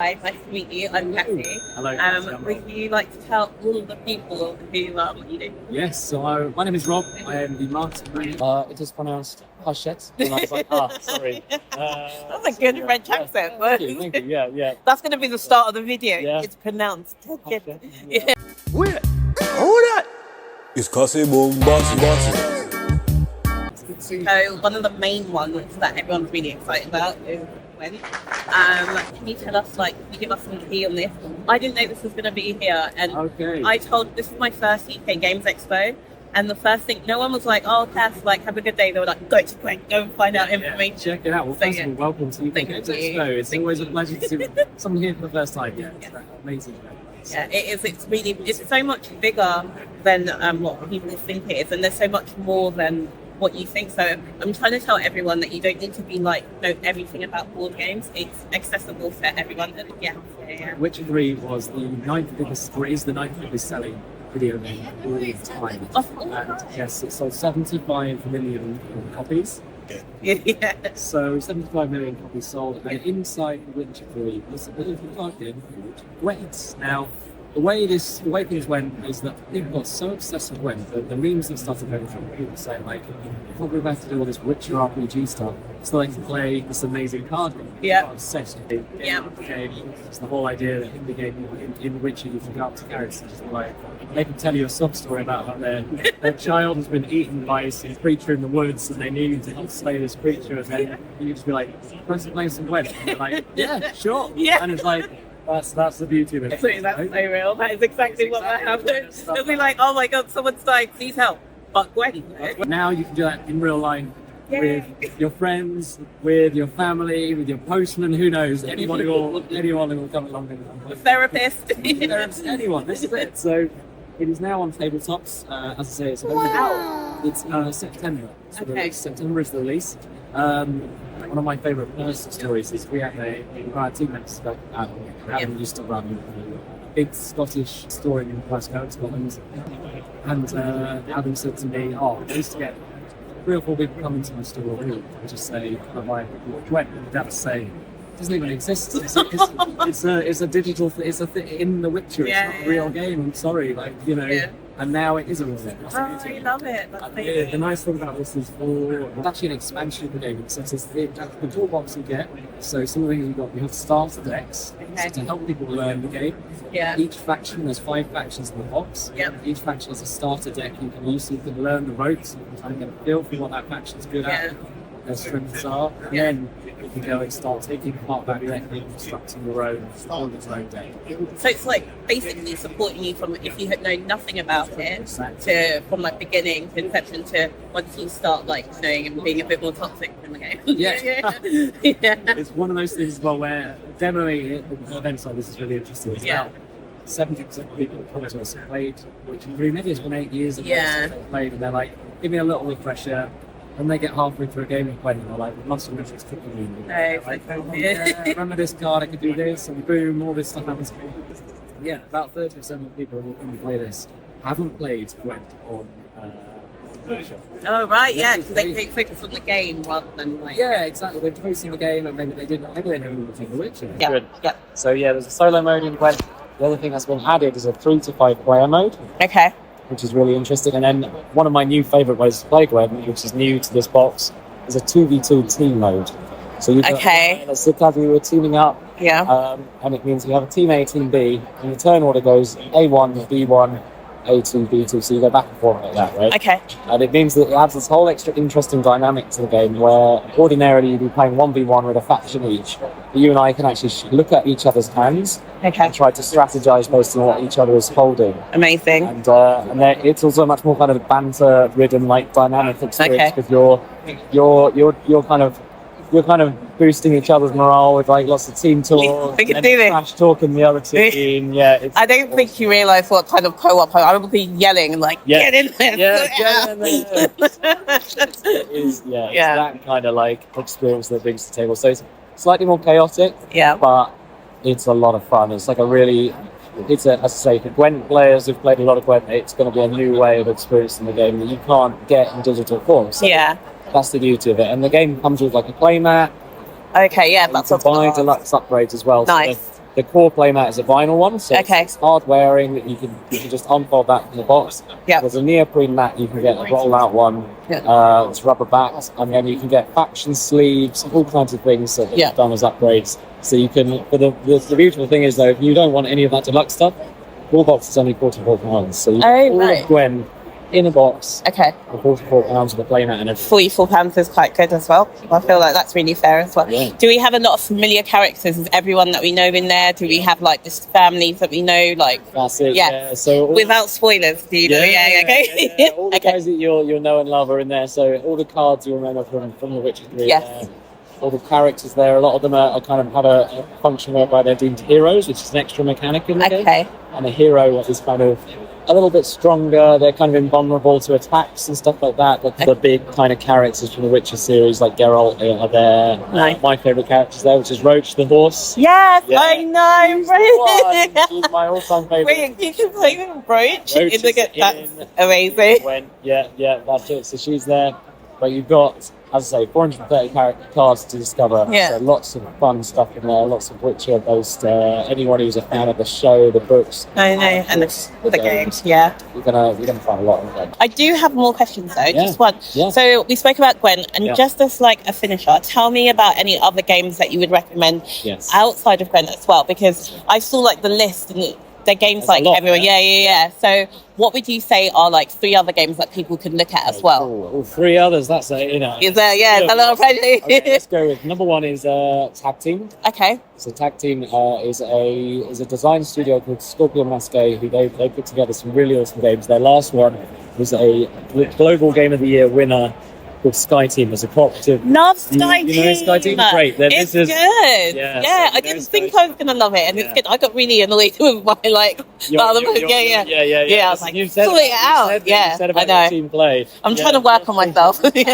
Hi, nice to meet you. I'm Kathy. Hello. Would you like to tell all of the people who what you do? Yes, so my name is Rob. I am the marketing. It is pronounced Hachette. And I was like, sorry. That's a good French accent. Thank you. Yeah. That's going to be the start of the video. Yeah. It's pronounced. Hachette. Yeah. Wait, hold that. It's Kasi Bombasi. So one of the main ones that everyone's really excited about is Gwent. Can you tell us, can you give us some key on this? I didn't know this was going to be here, and this is my first UK Games Expo, and the first thing, no one was like, "Oh, Cass, have a good day." They were like, "Go to Gwent, go and find out information." Check it out. Well, first of all, welcome to UK Games Expo. It's always a pleasure to see someone here for the first time. Yeah, it's amazing. Yeah, it is. It's so much bigger than what people think it is, and there's so much more than what you think. So I'm trying to tell everyone that you don't need to be know everything about board games. It's accessible for everyone. Yeah. Witcher 3 was the is the ninth biggest selling video game of all time. And yes, it sold 75 million copies. Yeah. So 75 million copies sold, and inside the Witcher 3 was a little plug-in called Gwent. Now, the way things went is that people got so obsessed with Gwent that the memes have started going from people saying we're about to do all this Witcher RPG stuff so they can play this amazing card game. Yeah. Got obsessed with the game. It's the whole idea that in the game, in Witcher, you can go up to characters and they can tell you a sub story about how their child has been eaten by some creature in the woods and they need to help slay this creature, and then you just be like, "Where's the place in Gwent?" And they're like, "Yeah, sure." Yeah. And it's like, that's the beauty of it. That's so real. That is exactly what that happened. It'll be like, "Oh my god, someone's died, please help." But Gwent. Now you can do that in real life with your friends, with your family, with your postman, who knows, anyone who will come along and Therapist. anyone. This is it. So it is now on tabletops. As I say, it's September. So the release, September is the release. One of my favourite personal stories is we had a team members back Adam used to run a big Scottish store in Glasgow, Scotland, and Adam said to me, "I used to get 3 or 4 people come into my store a week and just say, "I buy Gwent," and Dad would say, "It doesn't even exist. It's a digital. In The Witcher. It's not a real game. I'm sorry, And now it is a real game. I love it. The nice thing about this is it's actually an expansion of the game. So it's the toolbox you get. So some of the things you have starter decks to help people learn the game. Yeah. Each faction, there's 5 factions in the box. Yep. Each faction has a starter deck you can use so you can learn the ropes. You can kind of get a feel for what that faction's good at, what their strengths are. And then you can go and start taking part that deck and constructing your own deck. So it's basically supporting you from if you had known nothing about it from beginning to inception to once you start knowing and being a bit more toxic in the game. Yeah. Yeah. It's one of those things as well where demoing it at events like this is really interesting as well. 70% of people who come to us have played, which maybe it's been 8 years ago since they've played, and they're like, "Give me a little refresher." And they get halfway through a game of playing, and they're like, "Muscle memory's cooking me." I remember this card, I could do this, and boom, all this stuff happens. Yeah, about 30% of people who play this haven't played Gwent on Oh right, because they focus on the game rather than Yeah, exactly. They're focusing the game, and maybe they didn't. Maybe they never even played The Witcher. Yeah. Good. Yeah. So there's a solo mode in Gwent. The other thing that's been added is a 3 to 5 player mode. Okay. Which is really interesting. And then one of my new favourite ways to play Gwent, which is new to this box, is a 2v2 team mode. So you we're teaming up. Yeah. And it means you have a team A, team B, and the turn order goes A1, B1, A2, B2, so you go back and forth like that, right? Okay. And it means that it adds this whole extra interesting dynamic to the game where ordinarily you'd be playing 1v1 with a faction each, but you and I can actually look at each other's hands and try to strategize based on what each other is holding. Amazing. And it's also a much more kind of banter-ridden, dynamic experience because you're kind of boosting each other's morale with lots of team talk. We can do this. Trash talking the other team. I don't think you realise what kind of co-op I would be yelling and get in there. Get in there. It's that kind of experience that brings to the table. So it's slightly more chaotic. Yeah. But it's a lot of fun. It's as I say, for Gwent players who've played a lot of Gwent, it's going to be a new way of experiencing the game that you can't get in digital form. So that's the beauty of it. And the game comes with a playmat. Okay, that's buy deluxe upgrades as well. Nice. So The core playmat is a vinyl one, so Okay. it's hard wearing. You can just unfold that in the box. Yeah. There's a neoprene mat. You can get a roll-out one. Yeah. It's rubber backed, and then you can get faction sleeves, all kinds of things that Yeah. they've done as upgrades. So you can. But the beautiful thing is though, if you don't want any of that deluxe stuff, your box is only £44. So you get all of Gwen in a box Okay. for £44 with a playmat and everything. £44 is quite good as well. I feel like that's really fair as well. Yeah. Do we have a lot of familiar characters? Is everyone that we know in there? Do we have like this families that we know? Like, That's it. Yeah. Yeah. So all, without spoilers, do you know? Yeah, okay. yeah. All the Okay. guys that you'll know and love are in there. So all the cards you remember from The Witcher 3 Yes. are there. All the characters there. A lot of them are kind of have a function whereby they're deemed heroes, which is an extra mechanic in the game. Okay. And a hero is kind of a little bit stronger. They're kind of invulnerable to attacks and stuff like that. But the big kind of characters from the Witcher series, like Geralt, are there. Nice. My favourite characters there, which is Roach the horse. Yes, Yeah. I know. She's my all-time favourite. Wait, you can play with Roach Roach in the is That's in amazing. Gwent. Yeah, that's it. So she's there. But you've got, as I say, 430 cards to discover. Yeah. So lots of fun stuff in there, lots of Witcher-based. Anyone who's a fan of the show, the books, I know, and the games, yeah. you're gonna find a lot of them. I do have more questions though, Yeah. just one. Yeah. So we spoke about Gwent, and Yeah. just as like a finisher, tell me about any other games that you would recommend Yes. outside of Gwent as well, because I saw like the list and the games There's like a lot everywhere. there. Yeah. So what would you say are like 3 other games that people could look at as well? All 3 others. That's a Is there? Yeah, it's a lot of pressure. Okay, let's go with number 1 is Tag Team. Okay. So Tag Team is a design studio called Scorpion Masqué, who they put together some really awesome games. Their last one was a global Game of the Year winner called Sky Team as a cooperative. Love Sky You know Sky Team? Great. Then It's this is good. Yeah, Yeah, so I you know didn't Sky think I was gonna love it, and it's Yeah. good. I got really annoyed with my like the other one. Yeah. Yeah, I was like, You said sort it out. You Yeah, said I about know. your team play. I'm Yeah. trying to work on myself. Okay,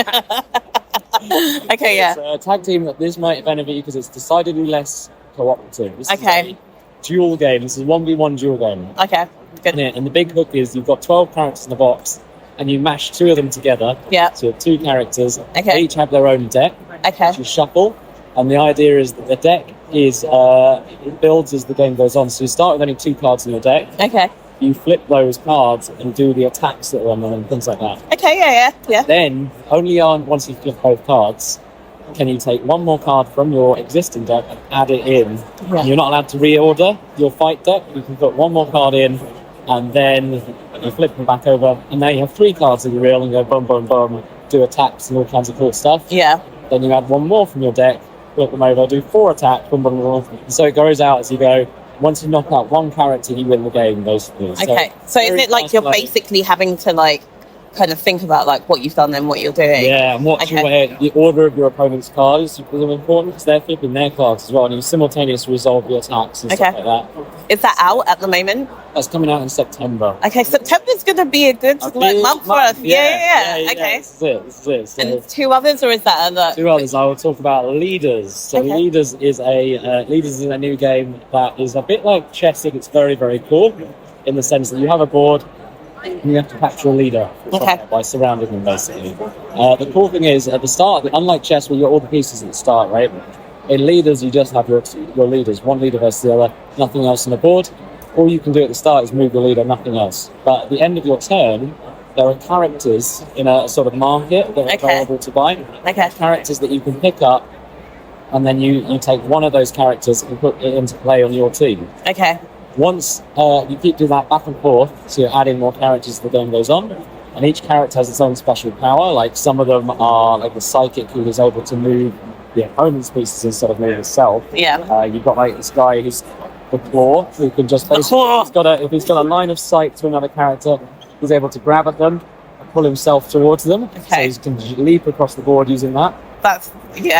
yeah. It's a tag team. This might benefit you because it's decidedly less cooperative. This Okay. is a dual game. This is a 1v1 dual game. Okay, good. And the big hook is you've got 12 characters in the box, and you mash 2 of them together. Yeah. So you have 2 characters. Okay. They each have their own deck, Okay. which you shuffle. And the idea is that the deck is it builds as the game goes on. So you start with only 2 cards in your deck. Okay. You flip those cards and do the attacks that are on them and things like that. Okay. Yeah. Then, only once you flip both cards, can you take one more card from your existing deck and add it in. Yeah. You're not allowed to reorder your fight deck. You can put one more card in, and then you flip them back over, and now you have 3 cards in your reel and go boom, boom, boom, do attacks and all kinds of cool stuff. Yeah. Then you add one more from your deck, flip them over, do 4 attacks, boom, boom, boom. And so it goes out as you go. Once you knock out one character, you win the game, basically. Okay. So is very it like fast you're play. basically having to like kind of think about like what you've done and what you're doing? Yeah, and watch the order of your opponent's cards is super important because they're flipping their cards as well, and you simultaneously resolve your attacks and stuff like that. Is that out at the moment? That's coming out in September. Okay, September's going to be a good like, month for us. Yeah. Okay. This is it. So And 2 others, or is that another? 2 others. I will talk about Leaders. So Okay. Leaders is a new game that is a bit like chess. It's very, very cool in the sense that you have a board and you have to capture a leader by surrounding them, basically. The cool thing is, at the start, unlike chess where you've got all the pieces at the start, right? In Leaders, you just have your leaders, one leader versus the other, nothing else on the board. All you can do at the start is move your leader, nothing else. But at the end of your turn, there are characters in a sort of market that are available to buy. Okay. Characters that you can pick up, and then you take one of those characters and put it into play on your team. Okay. Once you keep doing that back and forth, so you're adding more characters as the game goes on, and each character has its own special power. Like some of them are like the psychic who is able to move the opponent's pieces instead of moving itself. Yeah. You've got like this guy who's the claw, who can just basically, if he's got a line of sight to another character, he's able to grab at them and pull himself towards them. Okay. So he can leap across the board using that. That's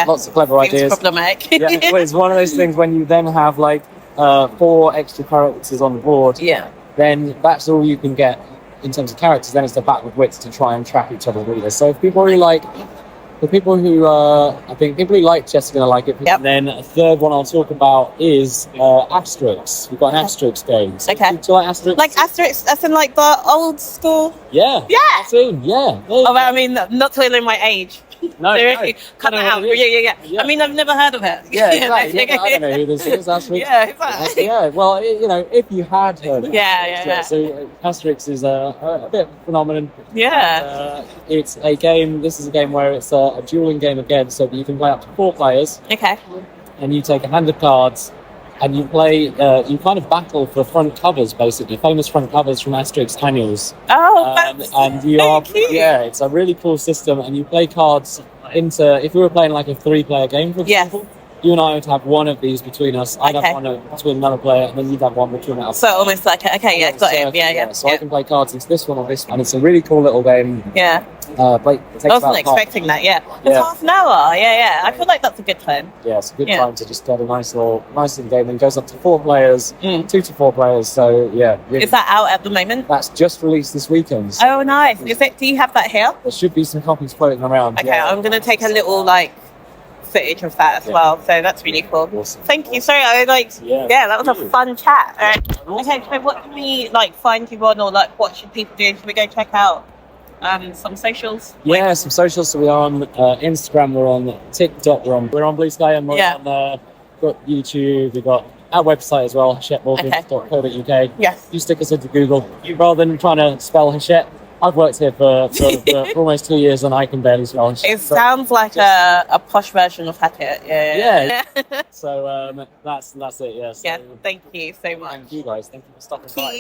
Lots of clever seems ideas. problematic. Yeah, it's one of those things when you then have like 4 extra characters on the board. Yeah. Then that's all you can get in terms of characters. Then it's the battle with wits to try and trap each other's leaders. So if people really like, I think people who like chess are going to like it. Yep. And then a third one I'll talk about is Asterix. We've got an Asterix game. So Okay. do you like Asterix? Like Asterix, as in like the old school. Yeah. Yeah. That's it. Yeah. Oh, I mean, not telling my age. No, Seriously, no. cut I it don't know out. what it is. Yeah. Yeah. I mean, I've never heard of it. Yeah, exactly. I don't know who this is. Asterix. Yeah, exactly. Yeah, well, you know, if you had heard of Yeah. So Asterix is a bit of a phenomenon. Yeah. It's a game, this is a game where it's a dueling game again, so that you can play up to 4 players, Okay. and you take a hand of cards, and you play, you kind of battle for front covers, basically, famous front covers from Asterix annuals. Oh, that's And you so are, cute. yeah, it's a really cool system, and you play cards into, if we were playing like a 3-player game, for Yes. example, you and I would have one of these between us. I'd Okay. have one between another player, and then you'd have one between us. So almost like, okay, yeah, got it. Yeah. So I can play cards into this one or this one, and it's a really cool little game. Yeah. It takes I wasn't about expecting that, yeah. It's Yeah. half an hour, yeah. I feel like that's a good time. Yeah, it's a good Yeah. time to just get a nice little game, and goes up to 4 players, Mm. 2 to 4 players. So yeah, really, Is that out at the moment? that's just released this weekend. So Oh, nice. Do you have that here? there should be some copies floating around. Okay, yeah. I'm going to take a little, footage of that as Yeah. well. So that's really cool. Awesome. Thank you. Sorry, yeah, that was a fun chat. All right. Okay, so what can we, find you on, or, what should people do? Should we go check out some socials? Yeah, some socials. So we are on Instagram, we're on TikTok, we're on Blue Sky, and we're Yeah. on got YouTube, we've got our website as well, hachetteboardgames.co.uk. Yes. You stick us into Google. Rather than trying to spell Hachette, I've worked here for almost 2 years, and I can barely spell Hachette. It sounds like a posh version of Hachette. Yeah. So that's it, yeah. So, Yeah, thank you so much. thank you guys, thank you for stopping by.